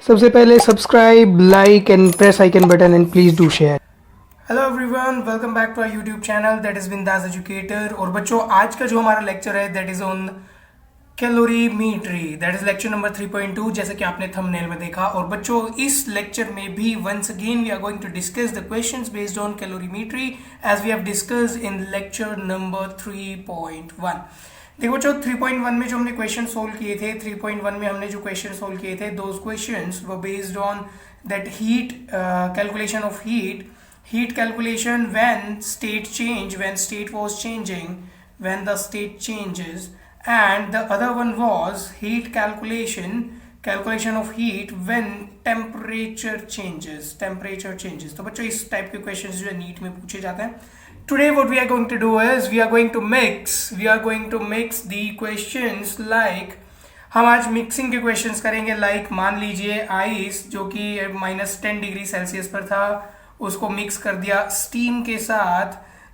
सबसे पहले subscribe, like and press icon button and please do share. Hello everyone, welcome back to our YouTube channel that is Bindaas educator. और बच्चों, आज का जो हमारा लेक्चर है that is on calorimetry, that is lecture number 3.2, जैसे कि आपने थंबनेल में देखा। और बच्चों, इस लेक्चर में भी once again we are going to discuss the questions based on calorimetry as we have discussed in lecture number 3.1। देखो बच्चों, 3.1 में जो हमने क्वेश्चन सोल्व किए थे, 3.1 में हमने जो क्वेश्चन सोल्व किए थे, those questions were based on that heat calculation of heat calculation when state change, when state was changing, when the state changes, and the other one was heat calculation of heat when temperature changes, तो बच्चों इस type के questions जो है NEET में पूछे जाते हैं। Today what we are going to do is we are going to mix the questions like, हम आज मिक्सिंग के क्वेश्चंस करेंगे। लाइक मान लीजिए आइस जो कि -10 डिग्री सेल्सियस पर था, उसको मिक्स कर दिया स्टीम के साथ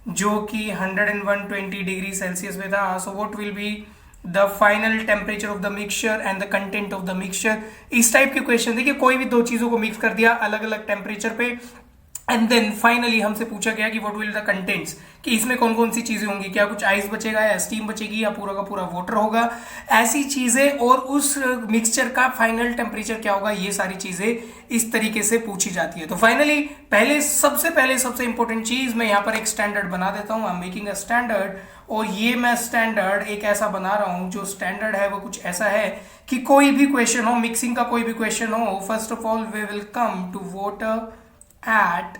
जो कि 120 डिग्री सेल्सियस में था। So what will be the final temperature of the mixture and the content of the mixture. इस टाइप के क्वेश्चन, देखिए कोई भी दो चीजों को मिक्स कर दिया अलग अलग टेम्परेचर पे, एंड देन फाइनली हमसे पूछा गया कि व्हाट विल द कंटेंट्स, कि इसमें कौन कौन सी चीजें होंगी, क्या कुछ आइस बचेगा या स्टीम बचेगी या पूरा का पूरा वाटर होगा, ऐसी चीजें, और उस मिक्सचर का फाइनल टेम्परेचर क्या होगा, ये सारी चीजें इस तरीके से पूछी जाती है। तो फाइनली सबसे इंपॉर्टेंट चीज, मैं यहाँ पर एक स्टैंडर्ड बना देता हूँ। I am making a standard, और ये मैं स्टैंडर्ड एक ऐसा बना रहा हूँ जो स्टैंडर्ड है वो कुछ ऐसा है कि कोई भी क्वेश्चन हो, मिक्सिंग का कोई भी क्वेश्चन हो, first of all we will come to water at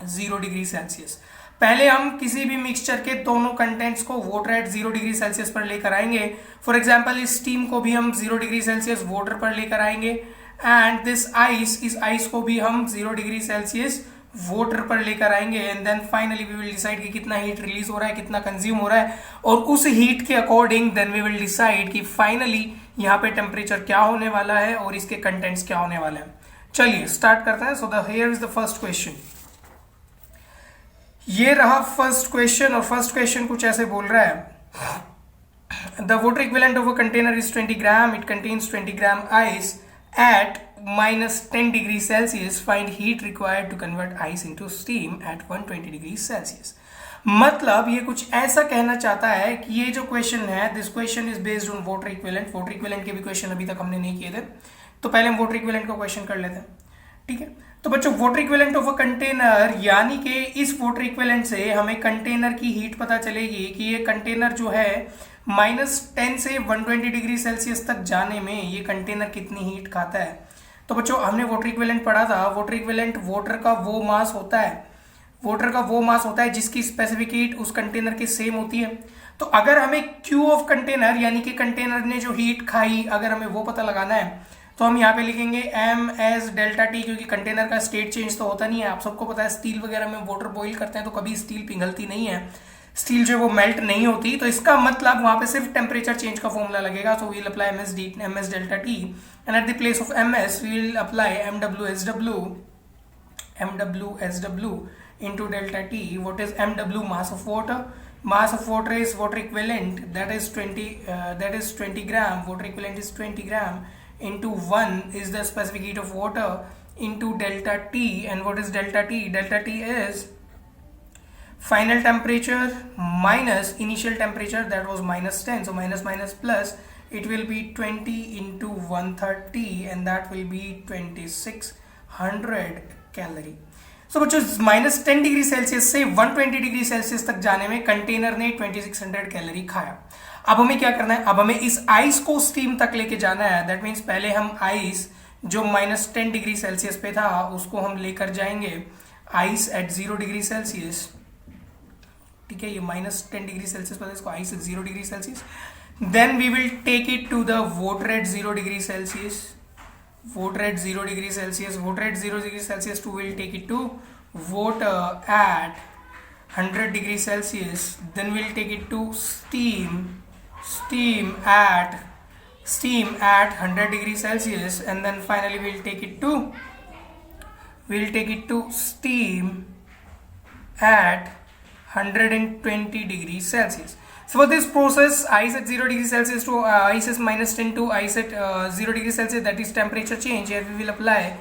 0 degree Celsius. पहले हम किसी भी मिक्सचर के दोनों कंटेंट्स को वाटर एट 0 डिग्री सेल्सियस पर लेकर आएंगे। फॉर एग्जांपल इस स्टीम को भी हम 0 डिग्री सेल्सियस वाटर पर लेकर आएंगे, एंड दिस आइस, इस आइस को भी हम 0 डिग्री सेल्सियस वाटर पर लेकर आएंगे। And then finally we will decide कि कितना हीट रिलीज हो रहा है, कितना कंज्यूम हो रहा है, और उस हीट के according then we will decide कि फाइनली यहाँ पे टेम्परेचर क्या होने वाला है और इसके कंटेंट्स क्या होने वाले हैं। चलिए स्टार्ट करते हैं। So here is the first question. ये रहा फर्स्ट क्वेश्चन, और फर्स्ट क्वेश्चन कुछ ऐसे बोल रहा है, the water equivalent of a container is 20 gram, it contains 20 gram ice at -10 degree Celsius, find heat required to convert ice into steam at 120 degree Celsius. मतलब ये कुछ ऐसा कहना चाहता है कि ये जो क्वेश्चन है, this question is based on water equivalent. Water equivalent के भी क्वेश्चन अभी तक हमने नहीं किए थे, तो पहले हम वाटर इक्विवेलेंट का क्वेश्चन कर लेते हैं, ठीक है। तो बच्चों, water equivalent of a container, यानी कि इस वाटर इक्विवेलेंट से हमें कंटेनर की हीट पता चलेगी कि ये कंटेनर जो है -10 से 120 डिग्री सेल्सियस तक जाने में ये कंटेनर कितनी हीट खाता है। तो बच्चों, हमने वाटर इक्विवेलेंट पढ़ा था, वाटर इक्विवेलेंट वाटर का वो मास होता है जिसकी स्पेसिफिक हीट उस कंटेनर की सेम होती है। तो अगर हमें क्यू ऑफ कंटेनर, यानी कि कंटेनर ने जो हीट खाई, अगर हमें वो पता लगाना है, तो हम यहाँ पे लिखेंगे m एस डेल्टा टी, क्योंकि कंटेनर का स्टेट चेंज तो होता नहीं है। आप सबको पता है स्टील वगैरह में वाटर बॉईल करते हैं तो कभी स्टील पिघलती नहीं है, स्टील जो है वो मेल्ट नहीं होती। तो इसका मतलब वहां पे सिर्फ टेम्परेचर चेंज का फॉर्मूला लगेगा। So we'll apply M S delta T, and at the place of M S we'll apply M W S W into delta t. What is mw? Mass of water. Mass of water is water equivalent, that is 20 gram. Water equivalent is 20 gram into 1 is the specific heat of water into delta t. And what is delta t? Delta t is final temperature minus initial temperature, that was -10, so minus plus, it will be 20 into 130, and that will be 2600 calorie. सो बच्चों, -10 degree Celsius से 120 degree Celsius तक जाने में container ने 2600 calorie खाया। अब हमें क्या करना है, अब हमें इस आइस को स्टीम तक लेके जाना है। दैट मीन्स पहले हम आइस जो -10 डिग्री सेल्सियस पे था उसको हम लेकर जाएंगे आइस एट 0 डिग्री सेल्सियस, ठीक है। ये -10 डिग्री सेल्सियस पर इसको ice at 0 degree Celsius, then we will take it to the water at 0 degree Celsius, water at 0 degree Celsius, water at 0 degree Celsius to will take it to water at 100 degree Celsius, then we'll take it to steam at 100 degree Celsius, and then finally we'll take it to steam at 120 degree Celsius. So for this process, ice at 0 degree Celsius to ice is -10 to ice at 0 degree Celsius, that is temperature change. Here we will apply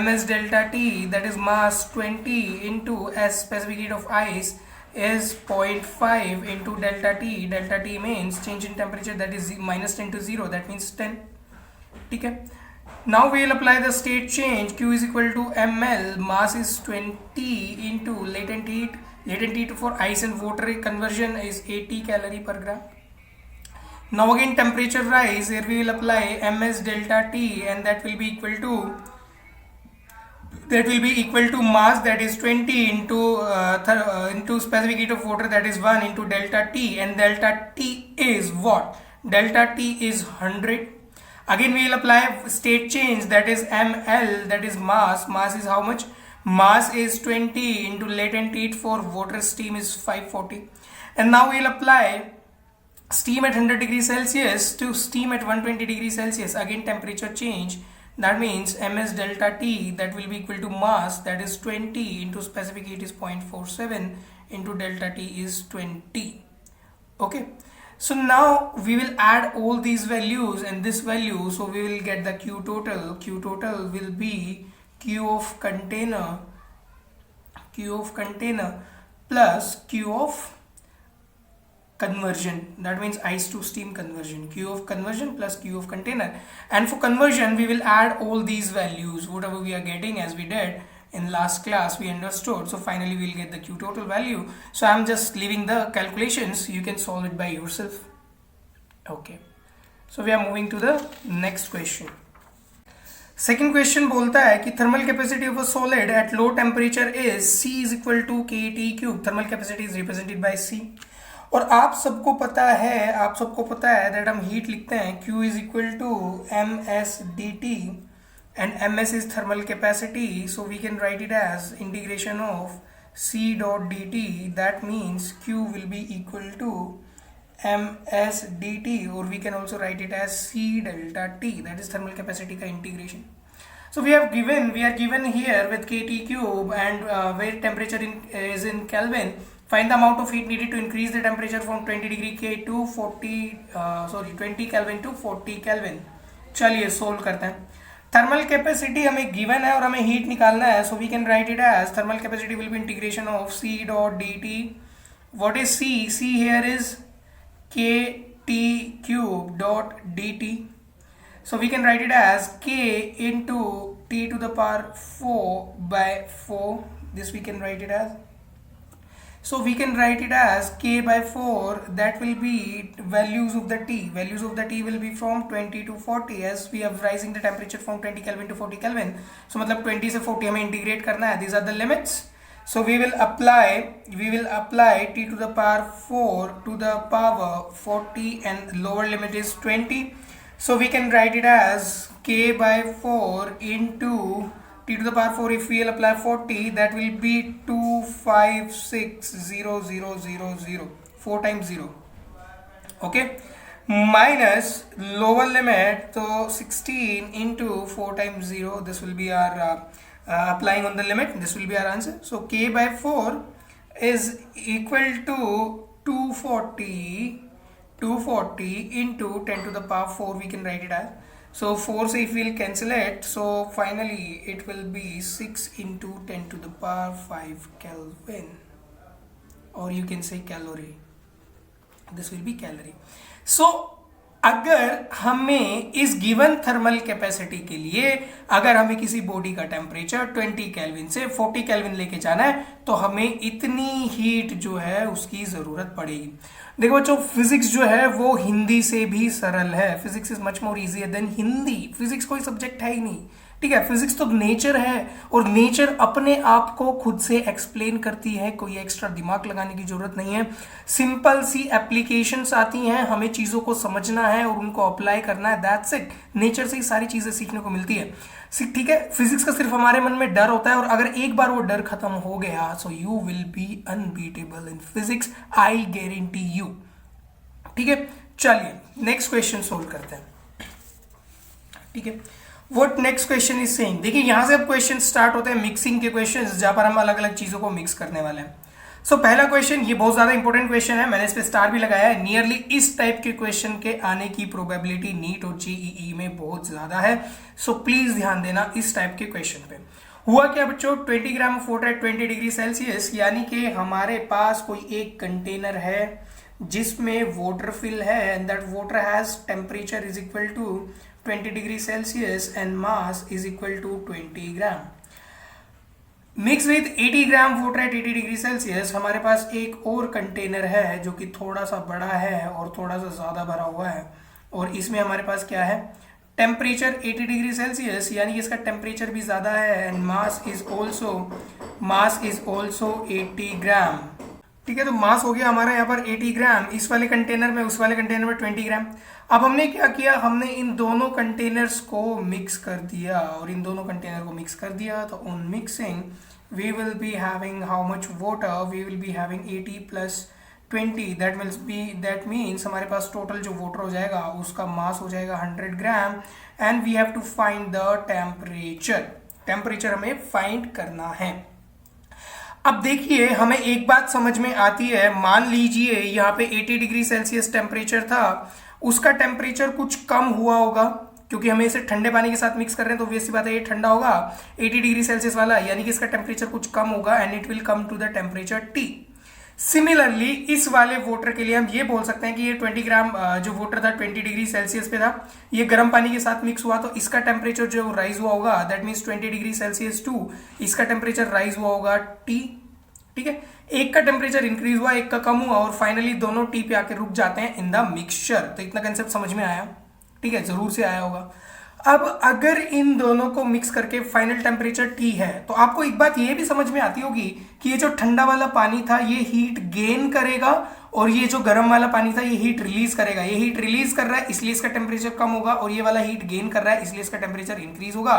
ms delta T, that is mass 20 into S, specific heat of ice is 0.5 into delta T. Delta T means change in temperature, that is -10 to 0, that means 10. Okay. Now we will apply the state change. Q is equal to ml, mass is 20 into latent heat. Latent heat for ice and water conversion is 80 calorie per gram. Now again temperature rise. Here we will apply ms delta T, and that will be equal to mass, that is 20 into specific heat of water, that is 1 into delta T, and delta T is what? Delta T is 100. Again we will apply state change, that is ml, that is mass. Mass is how much? Mass is 20 into latent heat for water steam is 540. And now we will apply steam at 100 degrees Celsius to steam at 120 degrees Celsius. Again temperature change, that means ms delta T, that will be equal to mass, that is 20 into specific heat is 0.47 into delta T is 20. Okay. So now we will add all these values and this value, so we will get the Q total. Q total will be Q of container plus Q of conversion, that means ice to steam conversion. Q of conversion plus Q of container, and for conversion we will add all these values, whatever we are getting, as we did in last class we understood. So finally we will get the Q total value. So I'm just leaving the calculations, you can solve it by yourself. Okay, so we are moving to the next question. Second question बोलता है कि thermal capacity of a solid at low temperature is C is equal to KT cube. Thermal capacity is represented by C. और आप सबको पता है that हम heat लिखते हैं Q is equal to ms dt and ms is thermal capacity, so we can write it as integration of C dot dt. That means Q will be equal to ms dt, or we can also write it as C delta T, that is thermal capacity का integration. So we are given here with KT cube and where temperature is in Kelvin. Find the amount of heat needed to increase the temperature from 20 degree K to 20 Kelvin to 40 Kelvin. चलिए solve करते हैं. Thermal capacity हमें given है और हमें heat निकालना है, so we can write it as thermal capacity will be integration of C dot dt. What is C? C here is KT cube dot dt. So we can write it as K into T to the power 4 by 4. This we can write it as. So we can write it as K by 4, that will be values of the T. Values of the T will be from 20 to 40, as we are rising the temperature from 20 Kelvin to 40 Kelvin. So मतलब 20 से 40 हमें integrate करना है. These are the limits. So we will apply T to the power 4 to the power 40 and lower limit is 20. So we can write it as K by 4 into T to the power 4. If we will apply 40, that will be 2560000, 4 times 0. Okay, minus lower limit, so 16 into 4 times 0. This will be our applying on the limit. This will be our answer. So K by 4 is equal to 240 into 10 to the power 4. We can write it as. So 4 से if we'll cancel it, so finally it will be 6 into 10 to the power 5 Kelvin, or you can say calorie. This will be calorie. So अगर हमें इस given thermal capacity के लिए अगर हमें किसी body का टेम्परेचर 20 केल्विन से 40 केल्विन लेके जाना है तो हमें इतनी हीट जो है उसकी ज़रूरत पड़ेगी. देखो बच्चों, फिजिक्स जो है वो हिंदी से भी सरल है. Physics is much more easier than Hindi. Physics कोई सब्जेक्ट है ही नहीं, ठीक है. फिजिक्स तो नेचर है और नेचर अपने आप को खुद से एक्सप्लेन करती है. कोई एक्स्ट्रा दिमाग लगाने की जरूरत नहीं है. सिंपल सी एप्लीकेशंस आती हैं, हमें चीज़ों को समझना है और उनको अप्लाई करना है. That's it. नेचर से ही सारी चीज़ें सीखने को मिलती है, ठीक है. फिजिक्स का सिर्फ हमारे मन में डर होता है और अगर एक बार वो डर खत्म हो गया so you will be unbeatable in physics, I guarantee you. ठीक है, चलिए नेक्स्ट क्वेश्चन सोल्व करते हैं. ठीक है, what next question is saying. देखिए यहां से अब क्वेश्चन स्टार्ट होते हैं मिक्सिंग के क्वेश्चंस, जहां पर हम अलग अलग चीजों को मिक्स करने वाले हैं. पहला क्वेश्चन, ये बहुत ज्यादा इंपॉर्टेंट क्वेश्चन है, मैंने इस पे स्टार भी लगाया है। नियरली इस टाइप के क्वेश्चन के आने की प्रोबेबिलिटी नीट और जेईई में बहुत ज्यादा है। सो प्लीज ध्यान देना इस टाइप के क्वेश्चन पे। हुआ क्या बच्चों, 20 gram of water at 20 degree Celsius, यानी कि हमारे पास कोई एक कंटेनर है जिसमें वाटर फिल है and that water has temperature is equal to 20 degree Celsius and mass is equal to 20 gram. Mix with 80 gram water at 80 degree Celsius, हमारे पास एक और कंटेनर है जो कि थोड़ा सा बड़ा है और थोड़ा सा ज्यादा भरा हुआ है, और इसमें हमारे पास क्या है, टेम्परेचर 80 डिग्री सेल्सियस, यानी कि इसका टेम्परेचर भी ज्यादा है एंड मास इज ऑल्सो 80 ग्राम। ठीक है, तो मास हो गया हमारा यहाँ पर 80 ग्राम इस वाले कंटेनर में, उस वाले कंटेनर में 20 ग्राम। अब हमने क्या किया, हमने इन दोनों कंटेनर्स को मिक्स कर दिया, और इन दोनों कंटेनर को मिक्स कर दिया, तो on mixing we will be having how much water, we will be having 80 plus 20, that means हमारे पास टोटल जो वाटर हो जाएगा उसका मास हो जाएगा 100 gram and we have to find the temperature हमें फाइंड करना है। अब देखिए, हमें एक बात समझ में आती है, मान लीजिए यहाँ पे 80 डिग्री सेल्सियस टेम्परेचर था, उसका टेम्परेचर कुछ कम हुआ होगा, क्योंकि हमें इसे ठंडे पानी के साथ मिक्स कर रहे हैं तो ऑब्वियस सी बात है ये ठंडा होगा 80 डिग्री सेल्सियस वाला, यानी कि इसका टेम्परेचर कुछ कम होगा and it will come to the temperature T। Similarly इस वाले वाटर के लिए हम ये बोल सकते हैं कि ये 20 ग्राम जो वाटर था 20 डिग्री सेल्सियस पे था, ये गर्म पानी के साथ मिक्स हुआ, तो इसका टेम्परेचर जो राइज हुआ होगा that means 20 degree Celsius to इसका टेम्परेचर राइज हुआ होगा T। ठीक है, एक का टेम्परेचर इंक्रीज हुआ, एक का कम हुआ, और फाइनली दोनों T पे आके रुक जाते हैं इन द मिक्सचर। तो इतना कंसेप्ट समझ में आया? ठीक है, जरूर से आया होगा। अब अगर इन दोनों को मिक्स करके फाइनल टेम्परेचर T है, तो आपको एक बात ये भी समझ में आती होगी कि ये जो ठंडा वाला पानी था ये हीट गेन करेगा, और ये जो गर्म वाला पानी था ये हीट रिलीज करेगा। ये हीट रिलीज कर रहा है इसलिए इसका टेम्परेचर कम होगा, और ये वाला हीट गेन कर रहा है इसलिए इसका टेम्परेचर इंक्रीज होगा।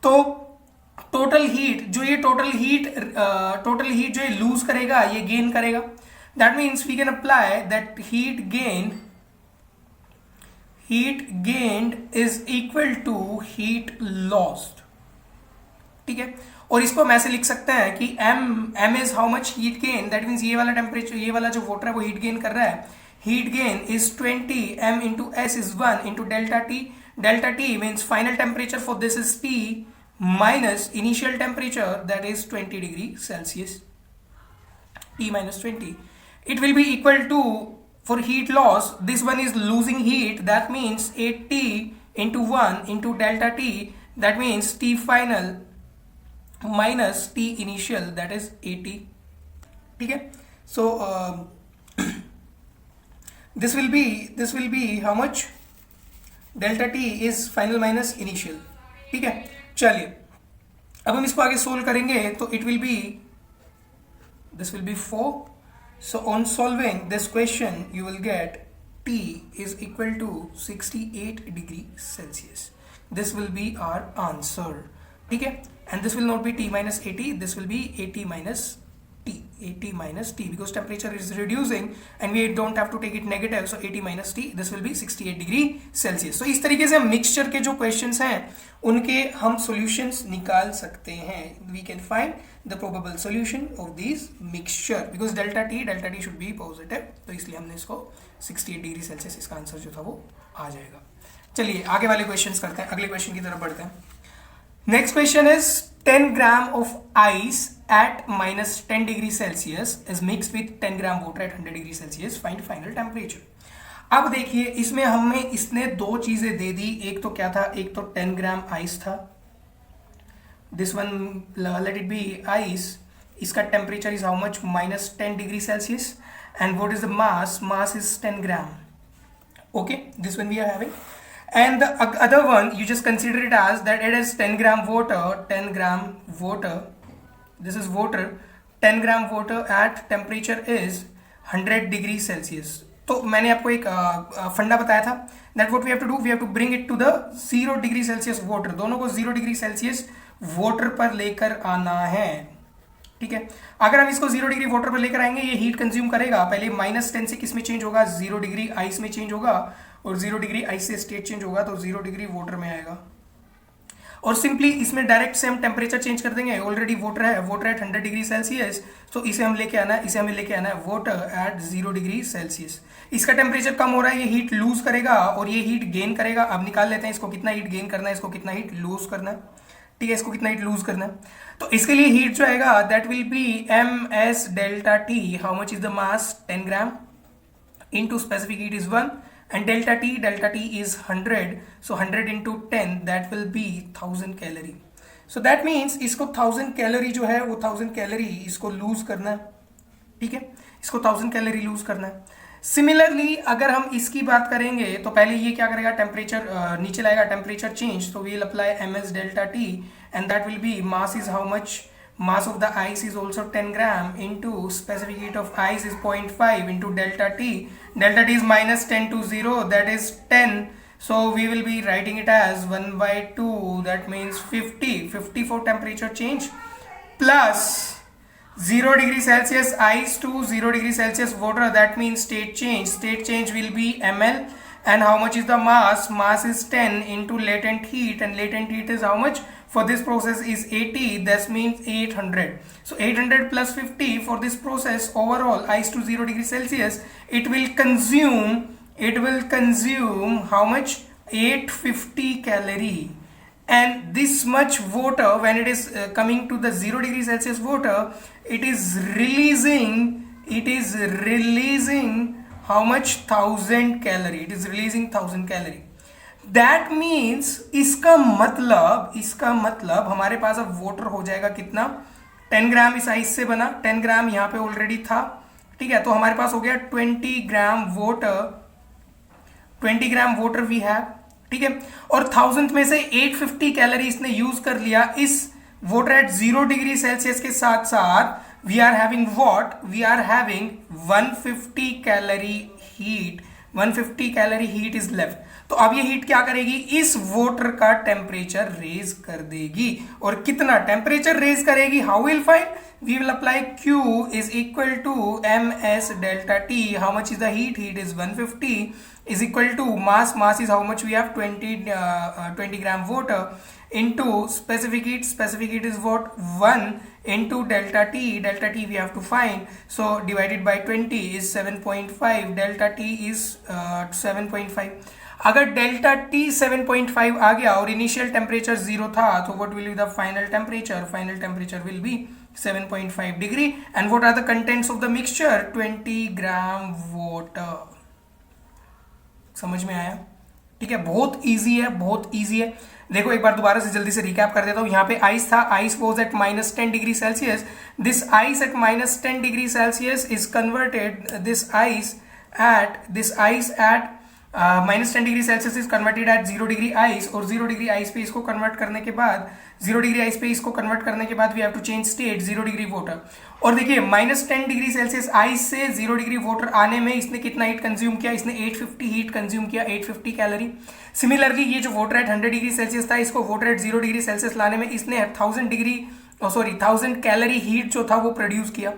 तो टोटल हीट जो ये लूज करेगा ये गेन करेगा। That means we can apply that heat gained is equal to heat lost. ठीक है, और इसको हम ऐसे लिख सकते हैं कि m is how much heat gain, that means ये वाला टेम्परेचर, ये वाला जो वाटर है वो हीट गेन कर रहा है, heat gain is 20, m into S is 1 into delta T. Delta T means final temperature for this is T minus initial temperature, that is 20 degree Celsius, T minus 20. It will be equal to, for heat loss, this one is losing heat, that means 8T into 1 into delta T, that means T final minus T initial, that is 80. ठीक है, so this will be how much? Delta T is final minus initial. ठीक है, चलिए अब हम इसको आगे solve करेंगे, तो it will be 4। So on solving this question you will get T is equal to 68 degree Celsius. This will be our answer. ठीक है, and this will not be T minus 80, this will be 80 minus T because temperature is reducing and we don't have to take it negative, so 80 minus T, this will be 68 degree Celsius. तो इस तरीके से mixture के जो questions हैं उनके हम solutions निकाल सकते हैं। we can find the probable solution of these mixture because delta T should be positive, तो इसलिए हमने इसको 68 डिग्री सेल्सियस, इसका आंसर जो था वो आ जाएगा। चलिए आगे वाले क्वेश्चंस करते हैं, अगले क्वेश्चन की तरफ बढ़ते हैं। Next question is 10 gram of ice at minus 10 degree Celsius is mixed with 10 gram water at 100 degree Celsius, find final temperature। अब देखिए इसमें हमें इसने दो चीजें दे दी, एक तो क्या था, एक तो 10 ग्राम आइस था, this one let it be ice, इसका temperature is how much, minus 10 degree Celsius, and what is the mass is 10 gram। okay, this one we are having, and the other one you just consider it as that it is 10 gram water, this is water, 10 gram water at temperature is 100 degree Celsius। तो मैंने आपको एक फंडा बताया था that what we have to do, we have to bring it to the 0 degree Celsius water, दोनों को 0 degree Celsius water पर लेकर आना है। ठीक है, अगर हम इसको 0 डिग्री वाटर पर लेकर आएंगे ये हीट कंज्यूम करेगा, पहले -10 से किस में चेंज होगा, 0 डिग्री आइस में चेंज होगा, और 0 डिग्री आइस से स्टेट चेंज होगा तो 0 डिग्री वाटर में आएगा। और सिंपली इसमें डायरेक्ट से हम टेम्परेचर चेंज कर देंगे। ऑलरेडी वाटर है, वाटर एट 100 डिग्री सेल्सियस, तो इसे हमें लेके आना है वाटर एट 0 डिग्री सेल्सियस। इसका टेम्परेचर कम हो रहा है, ये हीट लूज करेगा और ये हीट गेन करेगा। अब निकाल लेते हैं इसको कितना हीट गेन करना है, इसको कितना हीट लूज करना है। ठीक है, इसको कितना हीट लूज करना है, तो इसके लिए हीट जो आएगा that will B ms delta T. How much is the mass, 10 gram, into specific heat is 1, and delta t is 100, so 100 into 10 that will be 1000 calorie. So that means इसको 1000 calorie जो है वो 1000 calorie इसको loose करना है। ठीक है, इसको 1000 कैलोरी लूज करना है। सिमिलरली अगर हम इसकी बात करेंगे तो पहले ये क्या करेगा, टेम्परेचर नीचे लाएगा, टेम्परेचर चेंज, तो we will apply ms delta T and that will be mass is how much, mass of the ice is also 10 gram into specific heat of ice is 0.5 into delta t. Delta t is minus 10 to 0, that is 10. So we will be writing it as 1 by 2, that means 50 for temperature change, plus 0 degree Celsius ice to 0 degree Celsius water, that means state change. State change will be ml, and how much is the mass? Mass is 10 into latent heat, and latent heat is how much? For this process is 80, that means 800. So 800 plus 50 for this process overall ice to 0 degree Celsius, it will consume how much? 850 calorie. And this much water, when it is coming to the 0 degree Celsius water, it is releasing how much? 1000 calorie. It is releasing 1000 calorie. That means इसका मतलब हमारे पास अब water हो जाएगा कितना, 10 ग्राम इस ice से बना, 10 ग्राम यहाँ पे ऑलरेडी था। ठीक है, तो हमारे पास हो गया 20 ग्राम वाटर वी हैव। ठीक है, और 1000 में से 850 कैलोरी इसने यूज कर लिया। इस वाटर एट 0 डिग्री सेल्सियस के साथ साथ we are having 150 calorie heat. 150 calorie heat is left. तो अब ये हीट क्या करेगी, इस वाटर का टेम्परेचर रेज कर देगी। और कितना टेम्परेचर रेज करेगी, how will find, we will apply Q is equal to ms delta t. How much is the heat? Heat is 150 is equal to mass is how much we have, 20 gram water into specific heat is what, 1 into delta t we have to find, so divided by 20 is 7.5, delta t is 7.5। अगर delta T 7.5 आ गया और initial temperature 0 था, तो what will be the final temperature will be 7.5 degree. And what are the contents of the mixture, 20 gram water. समझ में आया? ठीक है, बहुत इजी है। देखो एक बार दोबारा से जल्दी से रिकैप कर देता हूं। यहाँ पे आइस था, ice was at -10 degree Celsius. This ice at -10 degree Celsius is converted, this ice at -10 degree Celsius is converted at 0 degree ice. और 0 डिग्री आइस पे इसको कन्वर्ट करने के बाद we have to change state, 0 degree water. और देखिए -10 degree Celsius ice से 0 degree water आने में इसने कितना हीट कंज्यूम किया, इसने 850 हीट कंज्यूम किया, 850 कैलोरी। सिमिलरली ये जो वाटर एट 100 डिग्री सेल्सियस था, इसको वाटर एट 0 डिग्री सेल्सियस लाने में इसने 1000 कैलोरी हीट जो था वो प्रोड्यूस किया।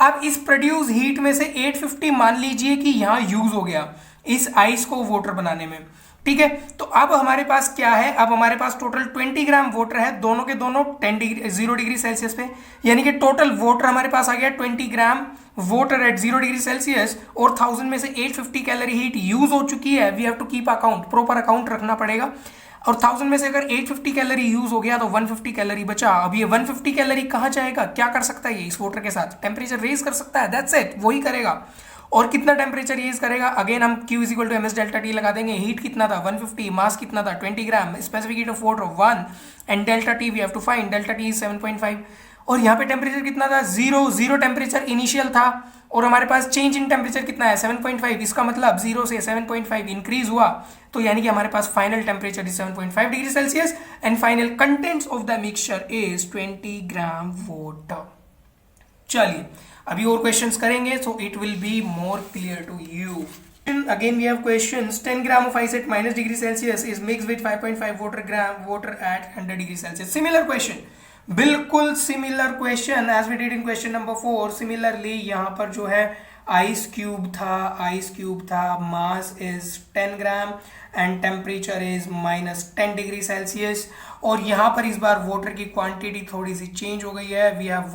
अब इस प्रोड्यूस हीट में से 850 मान लीजिए कि यहाँ यूज हो गया इस आइस को वाटर बनाने में। ठीक है, तो अब हमारे पास क्या है, अब हमारे पास टोटल 20 ग्राम वाटर है, दोनों के दोनों 0 डिग्री सेल्सियस पे, यानी कि टोटल वाटर हमारे पास आ गया 20 gram water at 0 degree Celsius. और 1000 में से 850 कैलोरी हीट यूज हो चुकी है। We have to keep account, proper account रखना पड़ेगा। और 1000 में से अगर 850 कैलोरी यूज हो गया तो 150 कैलोरी बचा। अब ये 150 कैलोरी कहाँ जाएगा, क्या कर सकता है ये इस वाटर के साथ, टेम्परेचर रेज कर सकता है, दैट्स इट, वही करेगा। और कितना टेम्परेचर रेज करेगा, अगेन हम Q is equal to ms delta T लगा देंगे। हीट कितना था 150, मास कितना था 20 gram, specific heat of water 1 and delta T we have to find, delta T is 7.5। और यहाँ पे टेम्परेचर कितना था, 0 टेम्परेचर इनिशियल था और हमारे पास चेंज इन टेम्परेचर कितना है 7.5। इसका मतलब 0 से 7.5 इंक्रीज हुआ, तो यानी कि हमारे पास final temperature is 7.5 degree Celsius and final contents of the mixture is 20 gram water. चलिए अभी और क्वेश्चंस करेंगे, so it will be more clear to you. Again we have questions. 10 gram of ice at minus degree Celsius is mixed with 5.5 water at 100 degree Celsius. Similar question, बिल्कुल similar question as we did in question number 4। Similarly यहाँ पर जो है ice cube था, mass is 10 gram and temperature is -10 degree Celsius. और यहाँ पर इस बार वाटर की क्वांटिटी थोड़ी सी चेंज हो गई है। We have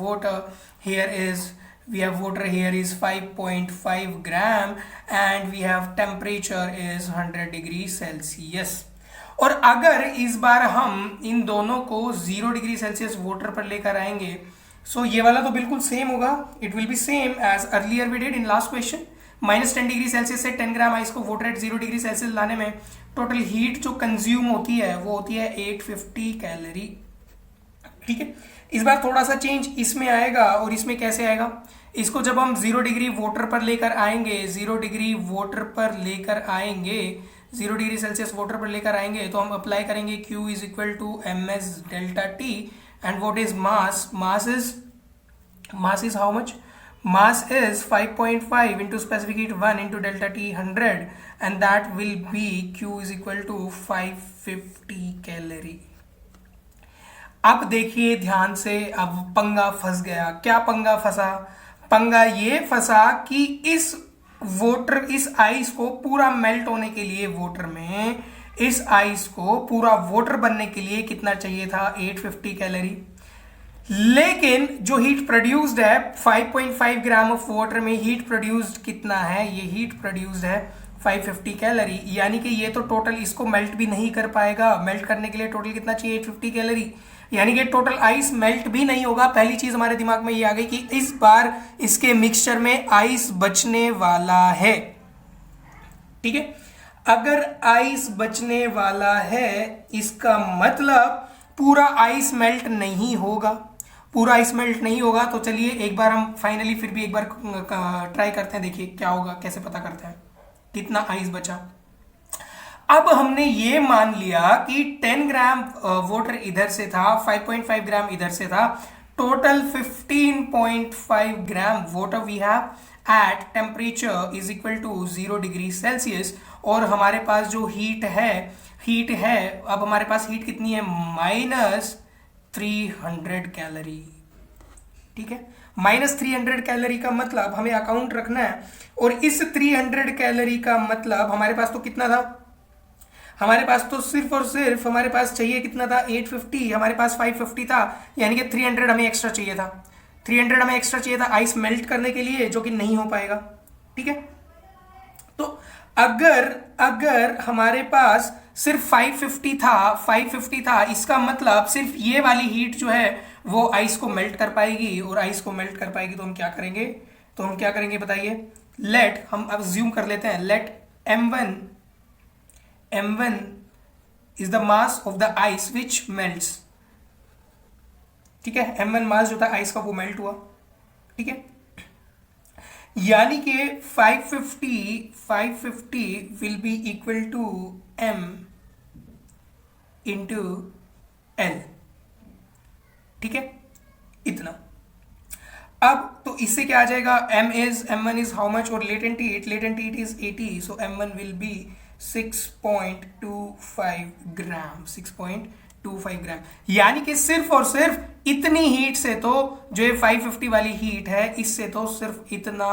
water here is 5.5 gram and we have temperature is 100 degree Celsius. और अगर इस बार हम इन दोनों को 0 डिग्री सेल्सियस वाटर पर लेकर आएंगे, सो ये वाला तो बिल्कुल सेम होगा, it will be same as earlier we did in last question. -10 degree Celsius से 10 ग्राम आइस को वाटर एट 0 डिग्री सेल्सियस लाने में टोटल हीट जो कंज्यूम होती है वो होती है 850 कैलोरी। ठीक है, इस बार थोड़ा सा चेंज इसमें आएगा। और इसमें कैसे आएगा, इसको जब हम 0 डिग्री वाटर पर लेकर आएंगे, 0 डिग्री वाटर पर लेकर आएंगे, 0 डिग्री सेल्सियस वाटर पर लेकर आएंगे, तो हम अप्लाई करेंगे Q is equal to ms delta T and what is mass. Mass is how much, mass is 5.5 into specific heat 1 into delta T 100 and that will be Q is equal to 550 calorie। अब देखिए ध्यान से, अब पंगा फंस गया। क्या पंगा फंसा? पंगा ये फंसा कि इस आइस को पूरा मेल्ट होने के लिए वाटर में, इस आइस को पूरा वाटर बनने के लिए कितना चाहिए था? 850 कैलोरी। लेकिन जो हीट प्रोड्यूस्ड है 5.5 ग्राम ऑफ वाटर में हीट प्रोड्यूस्ड कितना है? ये हीट प्रोड्यूस्ड है 550 कैलोरी, यानी कि ये तो टोटल इसको मेल्ट भी नहीं कर पाएगा। मेल्ट करने के लिए टोटल कितना चाहिए? 850 कैलोरी, यानी कि टोटल आइस मेल्ट भी नहीं होगा। पहली चीज हमारे दिमाग में ये आ गई कि इस बार इसके मिक्सचर में आइस बचने वाला है। ठीक है, अगर आइस बचने वाला है इसका मतलब पूरा आइस मेल्ट नहीं होगा। पूरा आइस मेल्ट नहीं होगा तो चलिए एक बार हम फाइनली फिर भी एक बार ट्राई करते हैं, देखिए क्या होगा, कैसे पता करते हैं कितना आइस बचा। अब हमने ये मान लिया कि 10 ग्राम वाटर इधर से था, 5.5 ग्राम इधर से था, total 15.5 gram water we have at temperature is equal to 0 degree Celsius. और हमारे पास जो हीट है, अब हमारे पास हीट कितनी है? -300 कैलोरी। ठीक है, -300 कैलोरी का मतलब हमें अकाउंट रखना है। और इस 300 कैलोरी का मतलब हमारे पास तो कितना था? हमारे पास तो सिर्फ और सिर्फ हमारे पास चाहिए कितना था? 850, हमारे पास 550 था, यानी कि 300 हमें एक्स्ट्रा चाहिए था। 300 हमें एक्स्ट्रा चाहिए था आइस मेल्ट करने के लिए, जो कि नहीं हो पाएगा। ठीक है, तो अगर हमारे पास सिर्फ 550 था, इसका मतलब सिर्फ ये वाली हीट जो है वो आइस को मेल्ट कर पाएगी। और आइस को मेल्ट कर पाएगी तो हम क्या करेंगे बताइए? हम अब ज्यूम कर लेते हैं, late m1 is the mass of the ice which melts। ठीक है, m1 मास जो था आइस का वो मेल्ट हुआ। ठीक है, यानी कि 550 will be equal to m into l। ठीक है, इतना। अब तो इससे क्या आ जाएगा? m1 is how much? और latent heat is 80, so m1 will be 6.25 gram. 6.25 gram, यानी कि सिर्फ और सिर्फ इतनी हीट से तो जो ये 550 वाली हीट है, इससे तो सिर्फ इतना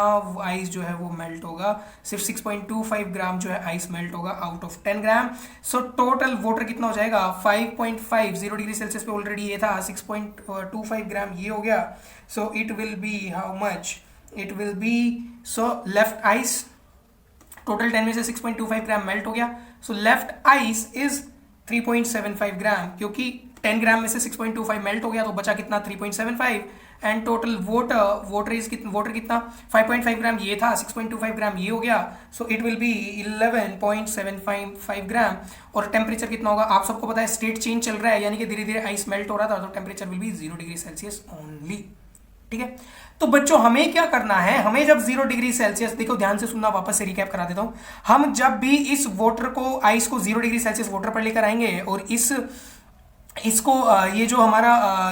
आइस जो है वो मेल्ट होगा। सिर्फ 6.25 ग्राम जो है आइस मेल्ट होगा out of 10 gram. So total water कितना हो जाएगा? 5.5, 0 डिग्री सेल्सियस पे ऑलरेडी ये था, 6.25 ग्राम ये हो गया। सो it will B how much? It will B, so left ice total 10 में से 6.25 ग्राम मेल्ट हो गया। सो लेफ्ट आइस इज 3.75 ग्राम, क्योंकि 10 ग्राम में से 6.25 मेल्ट हो गया तो बचा कितना? 3.75। एंड टोटल वाटर कितना? 5.5 ग्राम ये था, 6.25 ग्राम ये हो गया। सो इट विल बी 11.75 ग्राम। और टेम्परेचर कितना होगा? आप सबको पता है स्टेट चेंज चल रहा है, यानी कि धीरे धीरे आइस मेल्ट हो रहा था, तो temperature will B 0 degree Celsius only. ठीक है, तो बच्चों हमें क्या करना है? हमें जब 0 डिग्री सेल्सियस, देखो ध्यान से सुनना, वापस से रिकैप करा देता हूं। हम जब भी इस वाटर को, आइस को 0 डिग्री सेल्सियस वाटर पर लेकर आएंगे और इसको ये जो हमारा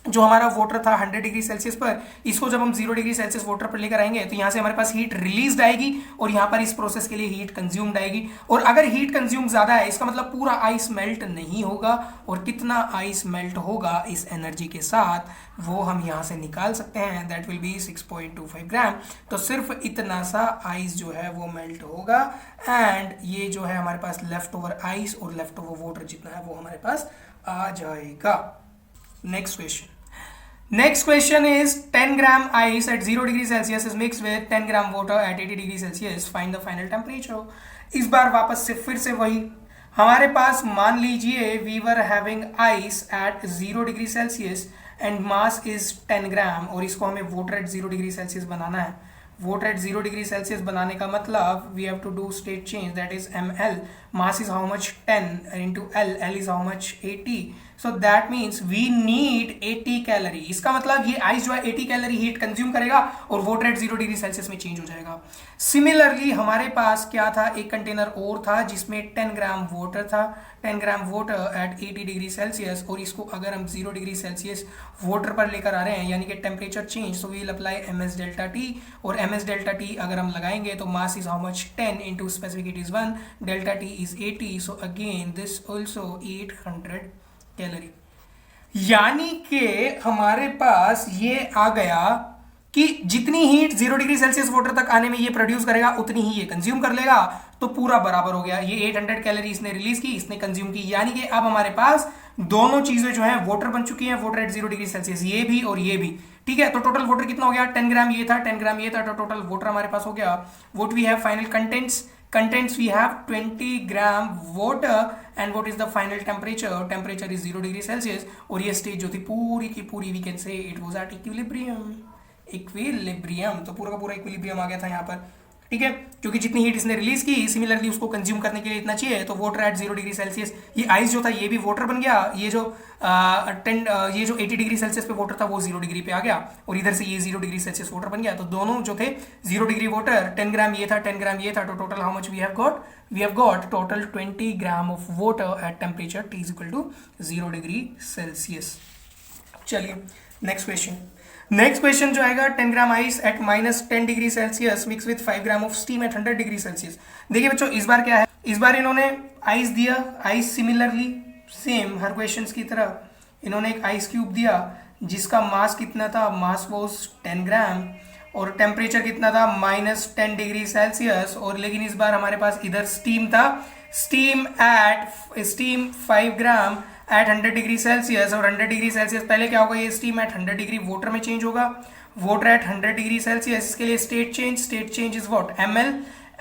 जो हमारा वाटर था 100 डिग्री सेल्सियस पर, इसको जब हम 0 डिग्री सेल्सियस वाटर पर लेकर आएंगे तो यहाँ से हमारे पास हीट रिलीज आएगी और यहाँ पर इस प्रोसेस के लिए हीट कंज्यूम्ड आएगी। और अगर हीट कंज्यूम ज्यादा है इसका मतलब पूरा आइस मेल्ट नहीं होगा, और कितना आइस मेल्ट होगा इस एनर्जी के साथ वो हम यहाँ से निकाल सकते हैं, दैट विल बी 6.25 ग्राम। तो सिर्फ इतना सा आइस जो है वो मेल्ट होगा, एंड ये जो है हमारे पास लेफ्ट ओवर आइस और लेफ्ट ओवर वाटर जितना है वो हमारे पास आ जाएगा। Next question is 10 gram ice at 0 degree Celsius is mixed with 10 gram water at 80 degree Celsius. Find the final temperature. इस बार वापस से फिर से वही, हमारे पास मान लीजिए we were having ice at 0 degree Celsius and mass is 10 gram, और इसको हमें water at 0 degree Celsius बनाना है। water at 0 degree Celsius बनाने का मतलब we have to do state change, that is ml, mass is how much, 10 into l is how much, 80, so that means we need 80 calorie. इसका मतलब ये ice जो है 80 calorie heat consume करेगा और वाटर एट 0 डिग्री सेल्सियस में change हो जाएगा। सिमिलरली हमारे पास क्या था, एक कंटेनर और था जिसमें 10 ग्राम वाटर था, 10 ग्राम वाटर एट 80 डिग्री सेल्सियस, और इसको अगर हम 0 डिग्री सेल्सियस वाटर पर लेकर आ रहे हैं यानी कि temperature change, so we will apply M S delta T, और एम एस डेल्टा टी अगर हम लगाएंगे तो mass is how much, 10 into specific heat is 1, delta T is 80, so again this also 800 calorie. यानी कि हमारे पास ये आ गया कि जितनी हीट 0 डिग्री सेल्सियस वाटर तक आने में ये प्रोड्यूस करेगा उतनी ही ये कंज्यूम कर लेगा, तो पूरा बराबर हो गया। ये 800 कैलोरी इसने रिलीज की, इसने कंज्यूम की, यानी कि अब हमारे पास दोनों चीजें जो है वाटर बन चुकी हैं, वाटर एट 0 डिग्री सेल्सियस, ये भी और ये भी। ठीक है, तो टोटल वाटर कितना हो गया, 10 ग्राम ये था, 10 ग्राम ये था, तो टोटल वाटर हमारे पास हो गया। What we have final contents we have 20 gram water, and what is the final temperature is 0 degree Celsius, और ये स्टेज जो थी पूरी की पूरी we can say it was at equilibrium, तो पूरा का पूरा इक्विलिब्रियम आ गया था यहाँ पर। ठीक है, क्योंकि जितनी हीट इसने रिलीज की सिमिलरली उसको कंज्यूम करने के लिए इतना चाहिए, तो वाटर एट 0 डिग्री सेल्सियस, ये आइस जो था ये भी वाटर बन गया, ये जो 80 डिग्री सेल्सियस पे वाटर था वो 0 डिग्री पे आ गया, और इधर से ये 0 डिग्री सेल्सियस वाटर बन गया, तो दोनों जो थे 0 डिग्री वाटर, 10 ग्राम ये था, 10 ग्राम ये था, तो total how much we have got total 20 gram of water at temperature T is equal to 0 degree Celsius. चलिए नेक्स्ट क्वेश्चन जो आएगा, 10 gram ice at -10 degree Celsius mix with 5 gram of steam at 100 degree Celsius. देखिए बच्चों, इस बार क्या है, इस बार इन्होंने आइस दिया, आइस सिमिलरली सेम हर क्वेश्चंस की तरह इन्होंने एक आइस क्यूब दिया जिसका मास कितना था, मास वाज 10 ग्राम, और टेम्परेचर कितना था, -10 डिग्री सेल्सियस, और लेकिन इस बार हमारे पास इधर स्टीम था, स्टीम 5 ग्राम एट 100 डिग्री सेल्सियस, और 100 डिग्री सेल्सियस पहले क्या होगा, ये स्टीम एट 100 डिग्री वाटर में चेंज होगा, वाटर एट 100 डिग्री सेल्सियस, इसके लिए state change is what, ml,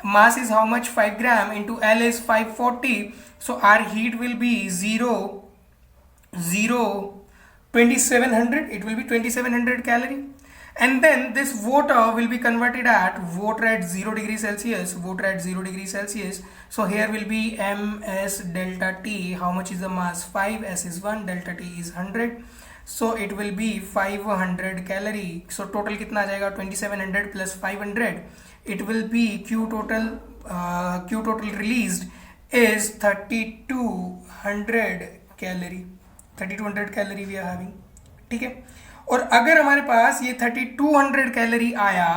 mass is how much, 5 gram into L is 540, so our heat will be 2700, it will be 2700 calorie, and then this water will be converted at water at 0 degree Celsius, so here will be ms delta t, how much is the mass, 5, s is 1, delta t is 100, so it will be 500 calorie, so total कितना आ जाएगा, 2700 plus 500, it will be q total released is 3200 calorie we are having। ठीक है, और अगर हमारे पास ये 3200 calorie आया,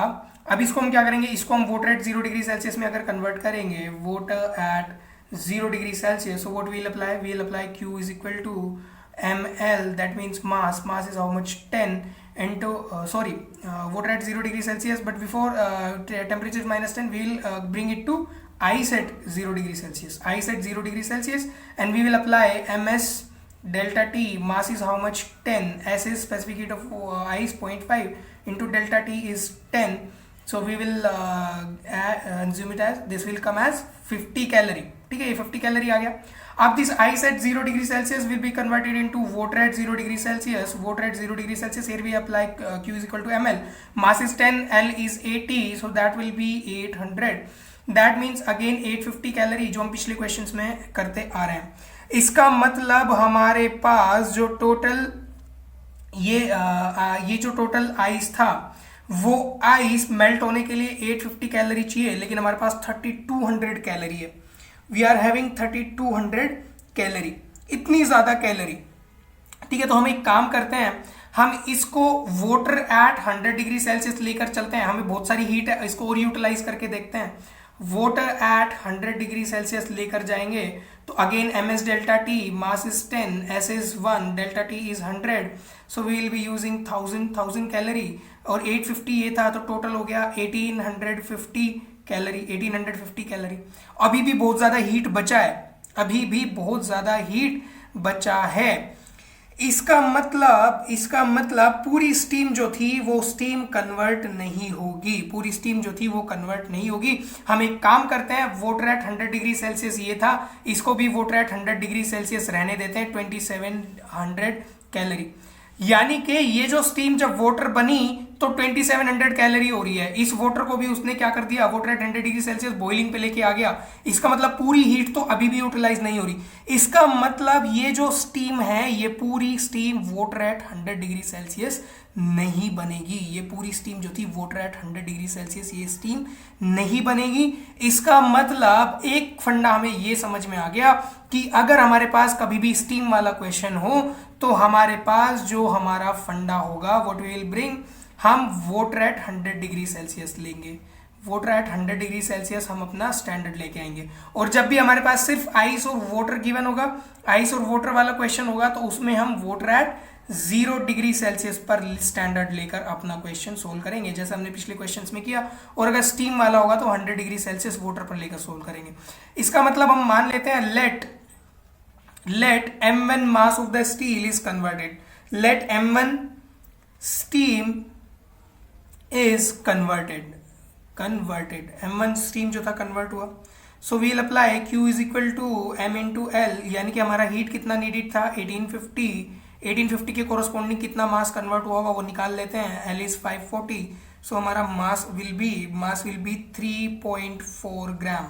अब इसको हम क्या करेंगे, इसको हम वाटर एट 0 डिग्री सेल्सियस में अगर कन्वर्ट करेंगे, water at 0 degree Celsius, so what we'll apply Q is equal to ml, that means mass is how much, 10 into water at 0 degree Celsius, but before temperature is -10 we will bring it to ice at 0 degree Celsius, and we will apply ms delta t, mass is how much, 10, s is specific heat of ice 0.5 into delta t is 10, so we will assume it as this will come as 50 calorie। ठीक है, ये 50 calorie आ गया। अब this ice at 0 degree Celsius will be converted into water at 0 degree Celsius, here we apply q is equal to ml, mass is 10, l is 80, so that will be 800, that means again 850 calorie, जो हम पिछले questions में करते आ रहे हैं। इसका मतलब हमारे पास जो टोटल ये जो टोटल आइस था, वो आइस मेल्ट होने के लिए 850 कैलोरी चाहिए, लेकिन हमारे पास 3200 कैलोरी है, वी आर हैविंग 3200 कैलोरी, इतनी ज्यादा कैलोरी। ठीक है, तो हम एक काम करते हैं, हम इसको वाटर एट 100 डिग्री सेल्सियस लेकर चलते हैं, हमें बहुत सारी हीट है, इसको और यूटिलाइज करके देखते हैं। वाटर एट 100 डिग्री सेल्सियस लेकर जाएंगे तो again M S delta T, mass is 10, S is 1, delta T is 100, so we will be using 1000 calorie, और 850 ये था तो टोटल हो गया 1850 कैलोरी, 1850 कैलोरी। अभी भी बहुत ज्यादा हीट बचा है, अभी भी बहुत ज्यादा हीट बचा है। इसका मतलब पूरी स्टीम जो थी वो स्टीम कन्वर्ट नहीं होगी, पूरी स्टीम जो थी वो कन्वर्ट नहीं होगी। हम एक काम करते हैं, वाटर एट 100 डिग्री सेल्सियस ये था, इसको भी वाटर एट 100 डिग्री सेल्सियस रहने देते हैं, 2700 कैलोरी। यानी कि ये जो स्टीम जब वाटर बनी तो 2700 कैलोरी हो रही है, इस वाटर को भी उसने क्या कर दिया, water at 100 degree Celsius boiling पे लेके आ गया। इसका मतलब पूरी हीट तो अभी भी यूटिलाइज नहीं हो रही, इसका मतलब ये जो स्टीम है ये पूरी steam water at 100 degree Celsius नहीं बनेगी, ये पूरी स्टीम जो थी वाटर एट 100 डिग्री सेल्सियस ये स्टीम नहीं बनेगी। इसका मतलब एक फंडा हमें ये समझ में आ गया कि अगर हमारे पास कभी भी स्टीम वाला क्वेश्चन हो तो हमारे पास जो हमारा फंडा होगा व्हाट वी विल ब्रिंग, हम वाटर एट 100 डिग्री सेल्सियस लेंगे, वाटर एट 100 डिग्री सेल्सियस हम अपना स्टैंडर्ड लेके आएंगे। और जब भी हमारे पास सिर्फ आइस और वाटर गिवन होगा, आइस और वाटर वाला क्वेश्चन होगा, तो उसमें हम वाटर एट 0 डिग्री सेल्सियस पर स्टैंडर्ड लेकर अपना क्वेश्चन सोल्व करेंगे, जैसे हमने पिछले क्वेश्चंस में किया। और अगर स्टीम वाला होगा तो 100 डिग्री सेल्सियस वाटर पर लेकर सोल्व करेंगे। इसका मतलब हम मान लेते हैं let m1 mass of the steel is converted, let m1 steam is converted, m1 steam जो था कन्वर्ट हुआ, so we'll apply q is equal to m into L, यानी कि हमारा हीट कितना नीडेड था 1850 के कोरस्पॉन्डिंग कितना मास कन्वर्ट हुआ होगा वो निकाल लेते हैं, l इज 540, सो हमारा मास विल बी 3.4 ग्राम।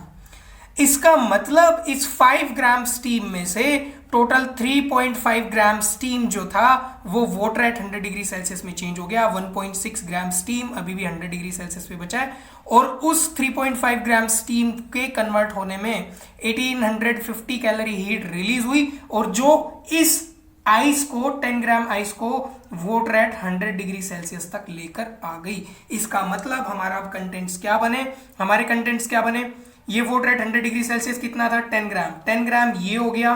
इसका मतलब इस 5 ग्राम स्टीम में से टोटल 3.5 ग्राम स्टीम जो था वो वाटर एट 100 डिग्री सेल्सियस में चेंज हो गया, 1.6 ग्राम स्टीम अभी भी 100 डिग्री सेल्सियस पे बचा है, और उस 3.5 ग्राम स्टीम के कन्वर्ट होने में 1850 कैलोरी हीट रिलीज हुई, और जो इस आइस को 10 ग्राम आइस को वाटर एट 100 डिग्री सेल्सियस तक लेकर आ गई। इसका मतलब हमारा अब कंटेंट्स क्या बने, ये वाटर एट 100 डिग्री सेल्सियस कितना था 10 ग्राम ये हो गया,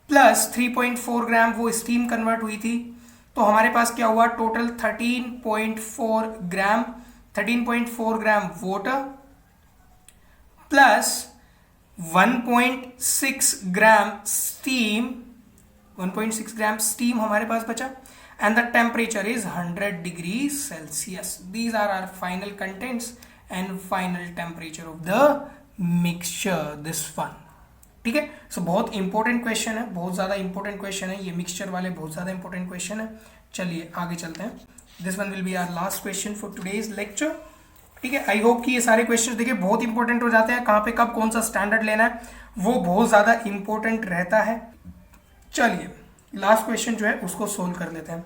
प्लस 3.4 ग्राम वो स्टीम कन्वर्ट हुई थी, तो हमारे पास क्या हुआ टोटल 13.4 ग्राम वाटर प्लस 1.6 ग्राम स्टीम हमारे पास बचा, and the temperature is 100 degree Celsius. These are our final contents and final temperature of the mixture, this one. ठीक है, सो बहुत इंपॉर्टेंट क्वेश्चन है, बहुत ज्यादा इंपॉर्टेंट क्वेश्चन है ये मिक्सचर वाले, बहुत ज्यादा इंपॉर्टेंट क्वेश्चन है। चलिए आगे चलते हैं, this one will be our last question for today's lecture. ठीक है, आई होप कि ये सारे क्वेश्चन देखिए बहुत इंपॉर्टेंट हो जाते हैं, कहाँ पे कब कौन सा स्टैंडर्ड लेना है वो बहुत ज्यादा इंपॉर्टेंट रहता है। चलिए लास्ट क्वेश्चन जो है उसको सोल्व कर लेते हैं।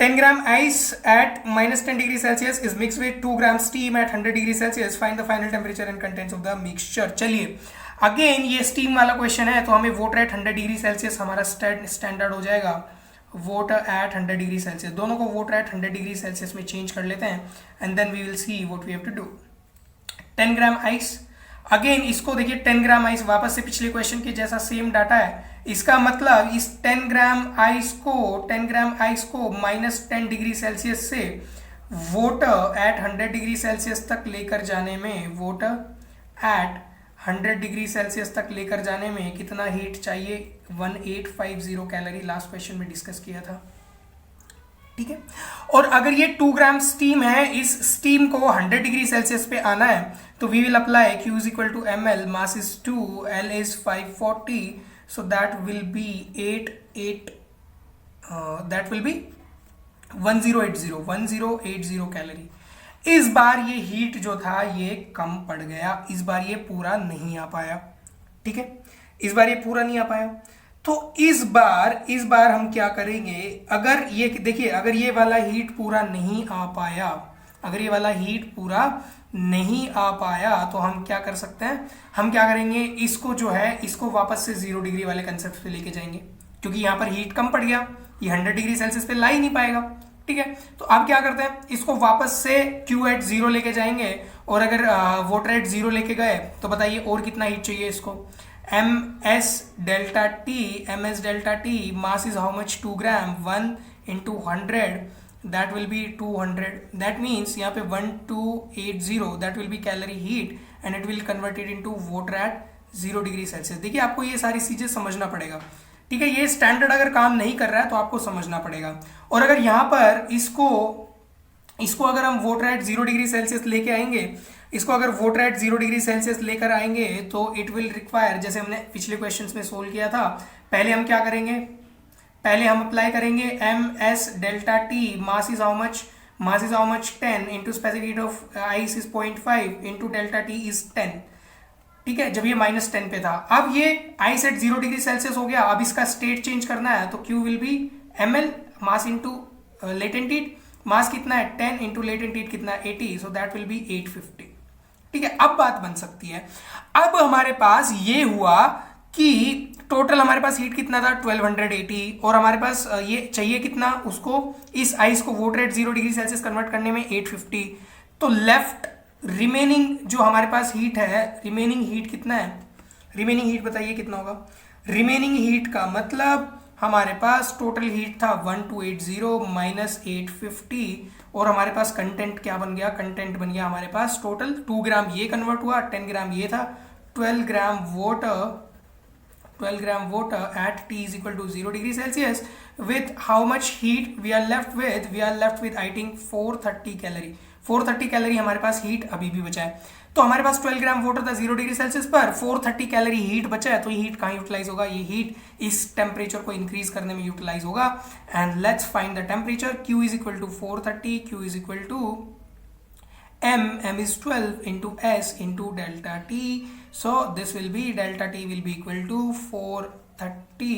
10 gram ice at -10 degree Celsius is mixed with 2 gram steam at 100 degree Celsius. Find the final temperature and contents of the mixture. चलिए अगेन ये स्टीम वाला क्वेश्चन है, तो हमें वाटर एट 100 डिग्री सेल्सियस हमारा स्टैंडर्ड हो जाएगा, वाटर एट 100 डिग्री सेल्सियस। दोनों को वाटर एट 100 डिग्री सेल्सियस में चेंज कर लेते हैं and then we will see what we have to do. 10 gram ice, again इसको देखिए 10 ग्राम आइस वापस से पिछले क्वेश्चन के जैसा सेम डाटा है। इसका मतलब इस 10 ग्राम आइस को -10 डिग्री सेल्सियस से वाटर एट 100 डिग्री सेल्सियस तक लेकर जाने में, वाटर एट 100 डिग्री सेल्सियस तक लेकर जाने में कितना हीट चाहिए, 1850 कैलोरी लास्ट क्वेश्चन में डिस्कस किया था। ठीक है, और अगर ये 2 ग्राम स्टीम है, इस स्टीम को 100 डिग्री सेल्सियस पे आना है तो we will apply Q is equal to ml, mass is 2, L is 540, so that will be 1080 calorie. इस बार ये हीट जो था ये कम पड़ गया, इस बार ये पूरा नहीं आ पाया। ठीक है, इस बार ये पूरा नहीं आ पाया, तो इस बार हम क्या करेंगे, अगर ये देखिए अगर ये वाला हीट पूरा नहीं आ पाया, तो हम क्या कर सकते हैं, हम क्या करेंगे, इसको जो है इसको वापस से 0 डिग्री वाले कंसेप्ट पे लेके जाएंगे, क्योंकि यहाँ पर हीट कम पड़ गया, ये 100 डिग्री सेल्सियस पे ला ही नहीं पाएगा। ठीक है, तो अब क्या करते हैं, इसको वापस से Q एट 0 लेके जाएंगे, और अगर वाटर एट 0 लेके गए तो बताइए और कितना हीट चाहिए इसको। ms delta t mass is how much, 2 gram, 1 into 100 that will be 200, that means यहाँ पे 1280 that will be calorie heat and it will convert it into water at 0 degree Celsius. देखिए आपको ये सारी चीजें समझना पड़ेगा। ठीक है, ये स्टैंडर्ड अगर काम नहीं कर रहा है तो आपको समझना पड़ेगा। और अगर यहाँ पर इसको अगर हम वाटर एट 0 डिग्री सेल्सियस लेके आएंगे, इसको अगर वाटर एट 0 डिग्री सेल्सियस लेकर आएंगे तो इट विल रिक्वायर, जैसे हमने पिछले क्वेश्चंस में सोल्व किया था, पहले हम क्या करेंगे, पहले हम अप्लाई करेंगे ms delta t, mass is how much 10 into specific heat of ice is 0.5 into delta t is 10। ठीक है, जब ये -10 पे था, अब ये आइस एट 0 डिग्री सेल्सियस हो गया। अब इसका स्टेट चेंज करना है तो Q will be ml mass into latent heat, mass कितना है 10 इंटू लेटेंट हीट कितना है 80, सो दैट विल बी 850। ठीक है, अब बात बन सकती है। अब हमारे पास ये हुआ कि टोटल हमारे पास हीट कितना था 1280, और हमारे पास ये चाहिए कितना, उसको इस आइस को water at 0 degree Celsius convert करने में 850। तो लेफ्ट रिमेनिंग जो हमारे पास हीट है, रिमेनिंग हीट कितना है, रिमेनिंग हीट बताइए कितना होगा। रिमेनिंग हीट का मतलब हमारे पास टोटल हीट था 1280 माइनस 850, और हमारे पास कंटेंट क्या बन गया, कंटेंट बन गया हमारे पास टोटल 2 ग्राम ये कन्वर्ट हुआ, 10 ग्राम ये था, 12 ग्राम water at T is equal to 0 degree Celsius with how much heat we are left with, I think 430 calorie. 430 calorie हमारे पास हीट अभी भी बचा है। तो हमारे पास 12 ग्राम वाटर था 0 डिग्री सेल्सियस पर, 430 कैलोरी हीट बचा है, तो ये हीट कहाँ यूटिलाइज होगा, ये हीट इस टेम्परेचर को इंक्रीज करने में यूटिलाइज होगा। And let's find the temperature. Q is equal to 430, Q is equal to m is 12 into s into delta t, so this will be delta t will be equal to 430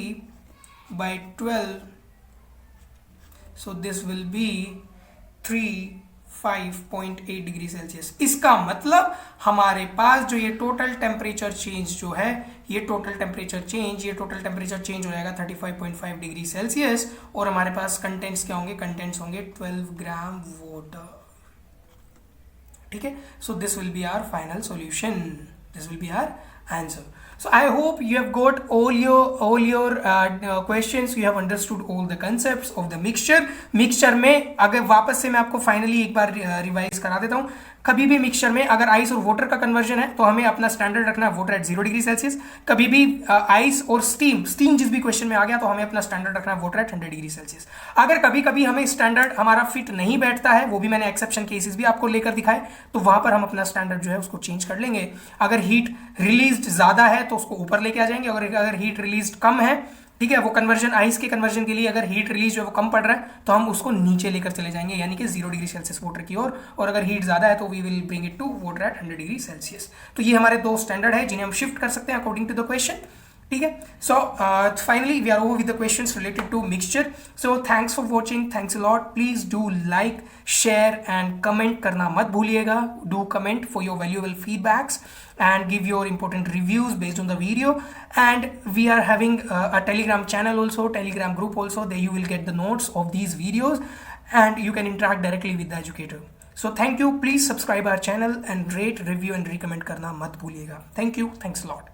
by 12, so this will be 35.8 degree Celsius. इसका मतलब हमारे पास जो ये total temperature change जो है, ये total temperature change हो जाएगा 35.5 डिग्री सेल्सियस, और हमारे पास कंटेंट्स क्या होंगे, कंटेंट्स होंगे 12 ग्राम वाटर। ठीक है, so this will be our final solution, this will be our answer. So I hope you have got all your questions, you have understood all the concepts of the mixture में अगर वापस से मैं आपको finally एक बार revise करा देता हूँ। कभी भी मिक्सचर में अगर आइस और वाटर का कन्वर्जन है तो हमें अपना स्टैंडर्ड रखना है वाटर एट 0 डिग्री सेल्सियस। कभी भी आइस और स्टीम जिस भी क्वेश्चन में आ गया तो हमें अपना स्टैंडर्ड रखना है वाटर एट 100 डिग्री सेल्सियस। अगर कभी कभी हमें स्टैंडर्ड हमारा फिट नहीं बैठता है, वो भी मैंने एक्सेप्शन केसेस भी आपको लेकर दिखाए, तो वहां पर हम अपना स्टैंडर्ड जो है उसको चेंज कर लेंगे। अगर हीट रिलीज ज्यादा है तो उसको ऊपर लेके आ जाएंगे, अगर हीट रिलीज कम है, ठीक है, वो कन्वर्जन आइस के कन्वर्जन के लिए अगर हीट रिलीज जो है वो कम पड़ रहा है तो हम उसको नीचे लेकर चले जाएंगे, यानी कि 0 डिग्री सेल्सियस वाटर की ओर, और अगर हीट ज्यादा है तो we will bring it to water at 100 degree Celsius. तो ये हमारे दो स्टैंडर्ड है जिन्हें हम शिफ्ट कर सकते हैं अकॉर्डिंग टू द क्वेश्चन। ठीक है, so finally we are over with the questions related to mixture. So thanks for watching, thanks a lot. Please do like, share and comment करना मत भूलिएगा। Do comment for your valuable feedbacks and give your important reviews based on the video. And we are having a Telegram channel also, Telegram group also, there you will get the notes of these videos and you can interact directly with the educator. So thank you, please subscribe our channel and rate, review and recommend karna mat bhuliega. Thank you, thanks a lot.